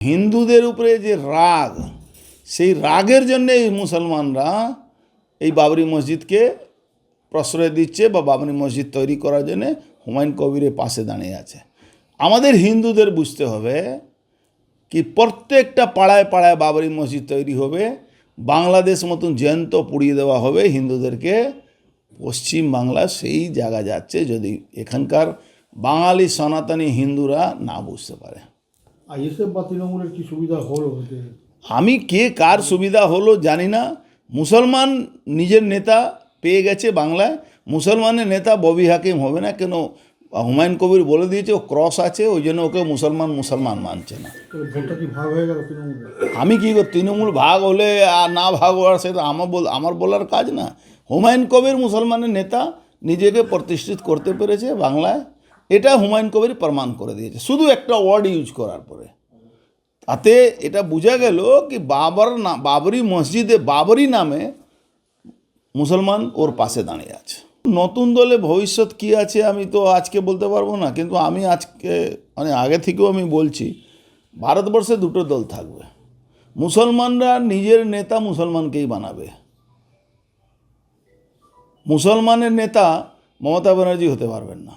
হিন্দুদের উপরে যে রাগ, সেই রাগের জন্যে মুসলমানরা এই বাবরি মসজিদকে প্রশ্রয় দিচ্ছে বা বাবরি মসজিদ তৈরি করার জন্যে হুমায়ুন কবিরের পাশে দাঁড়িয়ে আছে। আমাদের হিন্দুদের বুঝতে হবে কি প্রত্যেকটা পাড়ায় পাড়ায় বাবরি মসজিদ তৈরি হবে, বাংলাদেশ মতন জ্যান্ত পুড়িয়ে দেওয়া হবে হিন্দুদেরকে। পশ্চিম বাংলা সেই জায়গা যাচ্ছে যদি এখানকার বাঙালি সনাতনী হিন্দুরা না বুঝতে পারে। আইএসএফ বা তৃণমূলের কি সুবিধা হলো? আমি কে কার সুবিধা হলো জানি না। মুসলমান নিজের নেতা পেয়ে গেছে বাংলায়। মুসলমানের নেতা ববি হাকিম হবে না, কেন হুমায়ুন কবির বলে দিয়েছে ও ক্রস আছে, ওই জন্য ওকে মুসলমান মানছে না। ভোটটা কি ভাগ হয়ে গেল তৃণমূল? আমি কি তৃণমূল ভাগ হলে আর না ভাগ হওয়ার সেটা আমার বলার কাজ না। হুমায়ুন কবির মুসলমানের নেতা, নিজেকে প্রতিষ্ঠিত করতে পেরেছে বাংলায়, এটা হুমায়ুন কবির প্রমাণ করে দিয়েছে শুধু একটা ওয়ার্ড ইউজ করার পরে। তাতে এটা বোঝা গেল কি বাবরি মসজিদে বাবরি নামে মুসলমান ওর পাশে দাঁড়িয়ে আছে। নতুন দলে ভবিষ্যৎ কি আছে আমি তো আজকে বলতে পারবো না, কিন্তু আমি আজকে আগে থেকেও আমি বলছি ভারতবর্ষে দুটো দল থাকবে। মুসলমানরা নিজের নেতা মুসলমানকেই বানাবে। মুসলমানের নেতা মমতা ব্যানার্জি হতে পারবেন না।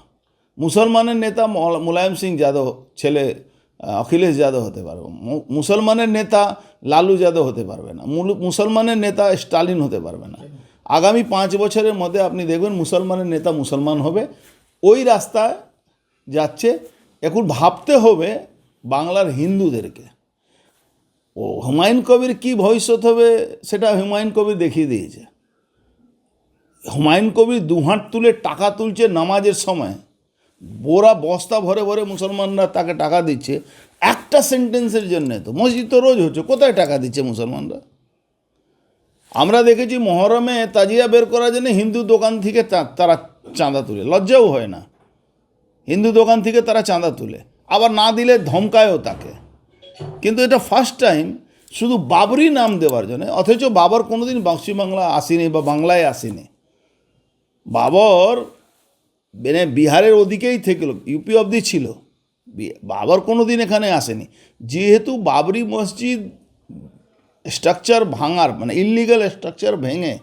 মুসলমানের নেতা মুলায়ম সিং যাদব ছেলে অখিলেশ যাদব হতে পারবে। মুসলমানের নেতা লালু যাদব হতে পারবে না। মুসলমানের নেতা স্টালিন হতে পারবে না। আগামী 5 বছরের মধ্যে আপনি দেখবেন মুসলমানের নেতা মুসলমান হবে। ওই রাস্তায় যাচ্ছে। এখন ভাবতে হবে বাংলার হিন্দুদেরকে। ও হুমায়ুন কবির কী ভবিষ্যৎ হবে সেটা হুমায়ুন কবির দেখিয়ে দিয়েছে। হুমায়ুন কবির দুহাত তুলে টাকা তুলছে নামাজের সময়, বস্তা ভরে ভরে মুসলমানরা তাকে টাকা দিচ্ছে একটা সেন্টেন্সের জন্যে। তো মসজিদ তো রোজ হচ্ছে, কোথায় টাকা দিচ্ছে মুসলমানরা? আমরা দেখেছি মহরমে তাজিয়া বের করার জন্য হিন্দু দোকান থেকে তারা চাঁদা তুলে, লজ্জাও হয় না। হিন্দু দোকান থেকে তারা চাঁদা তুলে, আবার না দিলে ধমকায়ও তাকে। কিন্তু এটা ফার্স্ট টাইম শুধু বাবরি নাম দেওয়ার জন্য, অথচ বাবর কোনোদিন পশ্চিমবাংলা আসেনি বা বাংলায় আসেনি। বাবর বিহারের ওদিকেই থেকে ইউপি অবধি ছিল, বাবর কোনো দিন এখানে আসেনি। যেহেতু বাবরি মসজিদ স্ট্রাকচার ভাঙার ইললিগাল স্ট্রাকচার ভেঙে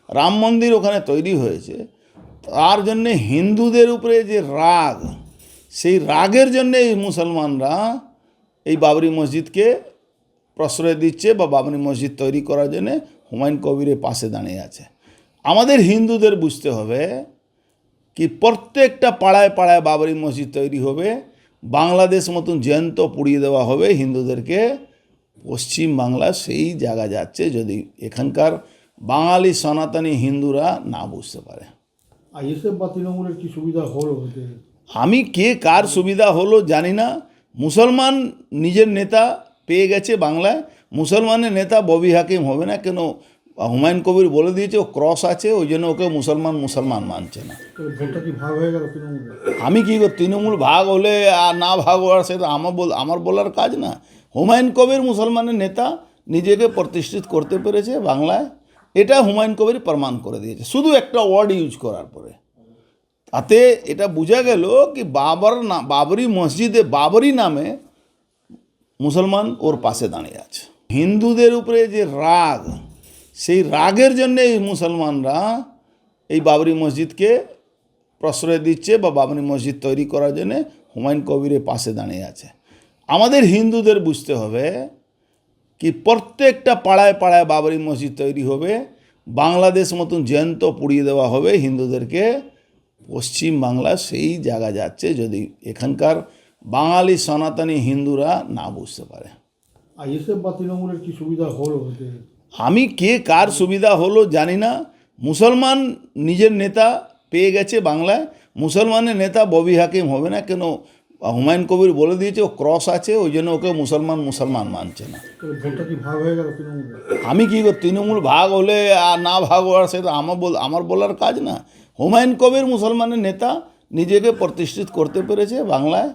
রাম মন্দির ওখানে তৈরি হয়েছে, তার জন্যে হিন্দুদের উপরে যে রাগ, সেই রাগের জন্যে মুসলমানরা এই বাবরি মসজিদকে প্রশ্রয় দিচ্ছে বা বাবরি মসজিদ তৈরি করার জন্যে হুমায়ুন কবিরের পাশে দাঁড়িয়ে আছে। আমাদের হিন্দুদের বুঝতে হবে কি প্রত্যেকটা পাড়ায় পাড়ায় বাবরি মসজিদ তৈরি হবে, বাংলাদেশ মতন জ্যান্ত পুড়িয়ে দেওয়া হবে হিন্দুদেরকে। পশ্চিম বাংলা সেই জায়গা যাচ্ছে যদি এখানকার বাঙালি সনাতনী হিন্দুরা না বুঝতে পারে। আইএসএফ বা তৃণমূলের কি সুবিধা হলো? আমি কে কার সুবিধা হলো জানি না। মুসলমান নিজের নেতা পেয়ে গেছে বাংলায়। মুসলমানের নেতা ববি হাকিম হবে না, কেন হুমায়ুন কবির বলে দিয়েছে ও ক্রস আছে, ওই জন্য ওকে মুসলমান মানছে না। ভোটটা কি ভাগ হয়ে গেল তৃণমূল? আমি কি তৃণমূল ভাগ হলে আর না ভাগ হওয়ার সেটা আমার বলার কাজ না। হুমায়ুন কবির মুসলমানের নেতা, নিজেকে প্রতিষ্ঠিত করতে পেরেছে বাংলায়, এটা হুমায়ুন কবির প্রমাণ করে দিয়েছে শুধু একটা ওয়ার্ড ইউজ করার পরে। তাতে এটা বোঝা গেল কি বাবরি মসজিদে বাবরি নামে মুসলমান ওর পাশে দাঁড়িয়ে আছে। হিন্দুদের উপরে যে রাগ, সেই রাগের জন্যে মুসলমানরা এই বাবরি মসজিদকে প্রশ্রয় দিচ্ছে বা বাবরি মসজিদ তৈরি করার জন্যে হুমায়ুন কবিরের পাশে দাঁড়িয়ে আছে। আমাদের হিন্দুদের বুঝতে হবে কি প্রত্যেকটা পাড়ায় পাড়ায় বাবরি মসজিদ তৈরি হবে, বাংলাদেশ মতন জ্যান্ত পুড়িয়ে দেওয়া হবে হিন্দুদেরকে। পশ্চিম বাংলা সেই জায়গা যাচ্ছে যদি এখানকার বাঙালি সনাতনী হিন্দুরা না বুঝতে পারে। আইএসএফ বা তৃণমূলের কি সুবিধা হলো? আমি কে কার সুবিধা হলো জানি না। মুসলমান নিজের নেতা পেয়ে গেছে বাংলায়। মুসলমানের নেতা ববি হাকিম হবে না, কেন হুমায়ুন কবির বলে দিয়েছে ও ক্রস আছে, ওই জন্য ওকে মুসলমান মানছে না। ভোটটা কি ভাগ হয়ে গেল তৃণমূল? আমি কি তৃণমূল ভাগ হলে আর না ভাগ হওয়ার সেটা আমার বলার কাজ না। হুমায়ুন কবির মুসলমানের নেতা, নিজেকে প্রতিষ্ঠিত করতে পেরেছে বাংলায়,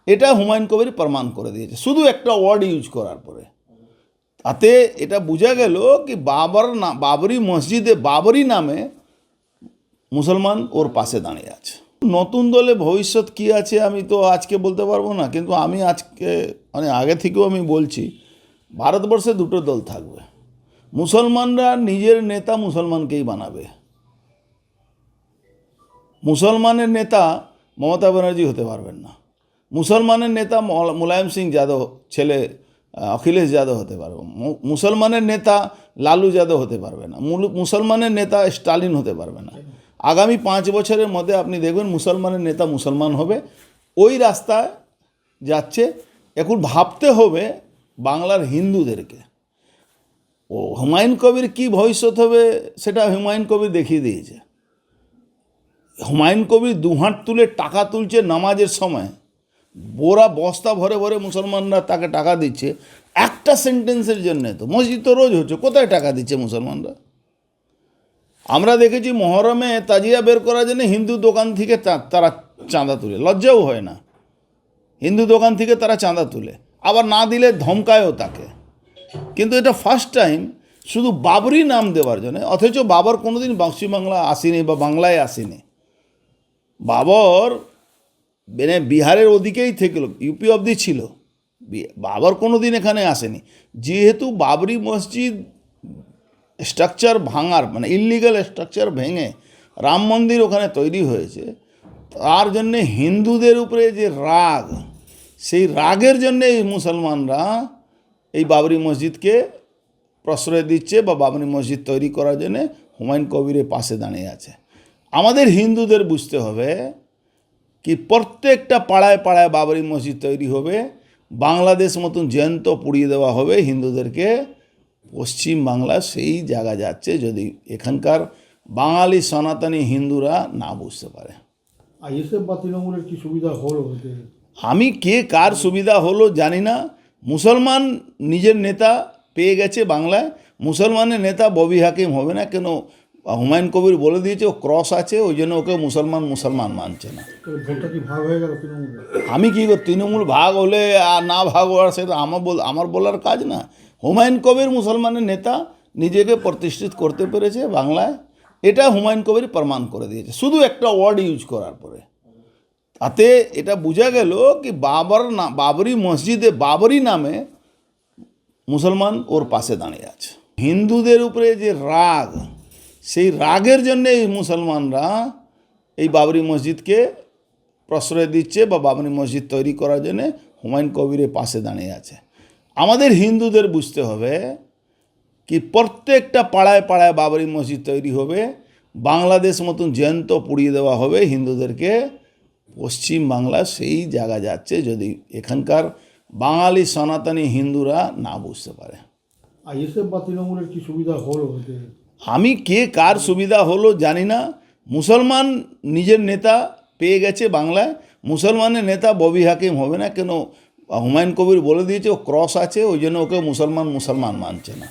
এটা হুমায়ুন কবির প্রমাণ করে দিয়েছে শুধু একটা ওয়ার্ড ইউজ করার পরে। তাতে এটা বোঝা গেল কি বাবরি মসজিদে বাবরি নামে মুসলমান ওর পাশে দাঁড়িয়ে আছে। নতুন দলে ভবিষ্যৎ কি আছে আমি তো আজকে বলতে পারবো না, কিন্তু আমি আজকে মানে আগে থেকেও আমি বলছি, ভারতবর্ষে দুটো দল থাকবে। মুসলমানরা নিজের নেতা মুসলমানকেই বানাবে। মুসলমানের নেতা মমতা ব্যানার্জি হতে পারবেন না। মুসলমানের নেতা মুলায়ম সিং যাদব ছেলে অখিলেশ যাদব হতে পারবে। মুসলমানের নেতা লালু যাদব হতে পারবে না। মুসলমানের নেতা স্টালিন হতে পারবে না। আগামী 5 বছরের মধ্যে আপনি দেখবেন মুসলমানের নেতা মুসলমান হবে। ওই রাস্তায় যাচ্ছে। এখন ভাবতে হবে বাংলার হিন্দুদেরকে। ও হুমায়ুন কবির কী ভবিষ্যৎ হবে সেটা হুমায়ুন কবির দেখিয়ে দিয়েছে। হুমায়ুন কবির দুহাত তুলে টাকা তুলছে নামাজের সময়, বোরা বস্তা ভরে ভরে মুসলমানরা তাকে টাকা দিচ্ছে একটা সেন্টেন্সের জন্যে। তো মসজিদ তো রোজ হচ্ছে, কোথায় টাকা দিচ্ছে মুসলমানরা? আমরা দেখেছি মহরমে তাজিয়া বের করার জন্য হিন্দু দোকান থেকে তারা চাঁদা তুলে, লজ্জাও হয় না। হিন্দু দোকান থেকে তারা চাঁদা তুলে, আবার না দিলে ধমকায়ও তাকে। কিন্তু এটা ফার্স্ট টাইম শুধু বাবরি নাম দেওয়ার জন্য, অথচ বাবর কোনোদিন পশ্চিমবাংলা আসেনি বা বাংলায় আসেনি। বাবর মানে বিহারের ওদিকেই থেকে ইউপি অবধি ছিল, বাবর কোনো দিন এখানে আসেনি। যেহেতু বাবরি মসজিদ স্ট্রাকচার ভাঙার মানে ইললিগাল স্ট্রাকচার ভেঙে রাম মন্দির ওখানে তৈরি হয়েছে, তার জন্যে হিন্দুদের উপরে যে রাগ, সেই রাগের জন্যে এই মুসলমানরা এই বাবরি মসজিদকে প্রশ্রয় দিচ্ছে বা বাবরি মসজিদ তৈরি করার জন্যে হুমায়ুন কবিরের পাশে দাঁড়িয়ে আছে। আমাদের হিন্দুদের বুঝতে হবে কি প্রত্যেকটা পাড়ায় পাড়ায় বাবরি মসজিদ তৈরি হবে, বাংলাদেশ মতন জ্যান্ত পুড়িয়ে দেওয়া হবে হিন্দুদেরকে। পশ্চিম বাংলা সেই জায়গা যাচ্ছে যদি এখানকার বাঙালি সনাতনী হিন্দুরা না বুঝতে পারে। আইএসএফ বা তৃণমূলের কি সুবিধা হলো এতে? আমি কে কার সুবিধা হলো জানি না। মুসলমান নিজের নেতা পেয়ে গেছে বাংলায়। মুসলমানের নেতা ববি হাকিম হবে না, কেন হুমায়ুন কবির বলে দিয়েছে ও ক্রস আছে, ওই জন্য ওকে মুসলমান মানছে না। তবে ভোটটা কি ভাগ হয়ে গেল তৃণমূলের? আমি কী করি, তৃণমূল ভাগ হলে আর না ভাগ হওয়ার সেটা আমার বলার কাজ না। হুমায়ুন কবির মুসলমানের নেতা নিজেকে প্রতিষ্ঠিত করতে পেরেছে বাংলায়, এটা হুমায়ুন কবির প্রমাণ করে দিয়েছে শুধু একটা ওয়ার্ড ইউজ করার পরে। তাতে এটা বোঝা গেল কি বাবরি মসজিদে বাবরি নামে মুসলমান ওর পাশে দাঁড়িয়ে আছে। হিন্দুদের উপরে যে রাগ, সেই রাগের জন্যে এই মুসলমানরা এই বাবরি মসজিদকে প্রশ্রয় দিচ্ছে বা বাবরি মসজিদ তৈরি করার জন্যে হুমায়ুন কবিরের পাশে দাঁড়িয়ে আছে। আমাদের হিন্দুদের বুঝতে হবে কি প্রত্যেকটা পাড়ায় পাড়ায় বাবরি মসজিদ তৈরি হবে, বাংলাদেশ মতন জ্যান্ত পুড়িয়ে দেওয়া হবে হিন্দুদেরকে। পশ্চিম বাংলা সেই জায়গা যাচ্ছে যদি এখানকার বাঙালি সনাতনী হিন্দুরা না বুঝতে পারে। আইএসএফ বা তৃণমূলের কি সুবিধা হলো এতে? আমি কে কার সুবিধা হলো জানি না। মুসলমান নিজের নেতা পেয়ে গেছে বাংলায়। মুসলমানের নেতা ববি হাকিম হবে না, কেন হুমায়ুন কবির বলে দিয়েছে ও ক্রস আছে, ওই জন্য ওকে মুসলমান মানছে না।